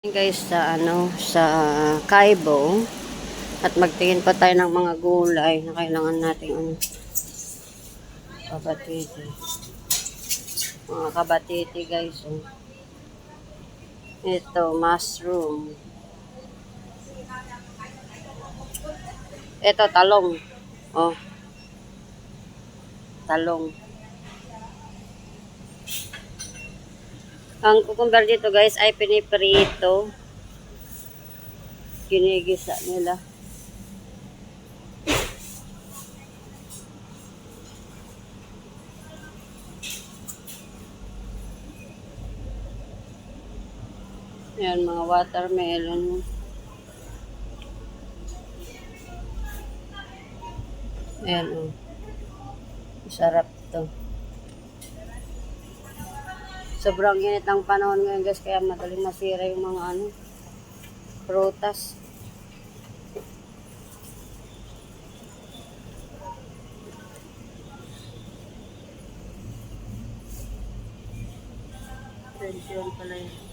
Guys, sa sa Kaibo at magtingin pa tayo ng mga gulay na kailangan nating kabatiti. Mga kabatiti guys. Ito, mushroom. Ito, talong. Oh. Talong. Ang cucumber dito guys ay piniprito. Ginigisa nila. Ayan, mga watermelon. Ayan, oh. Sarap to. Sobrang init ang panahon ngayon guys, kaya madaling masira yung mga prutas. Pension pala yun.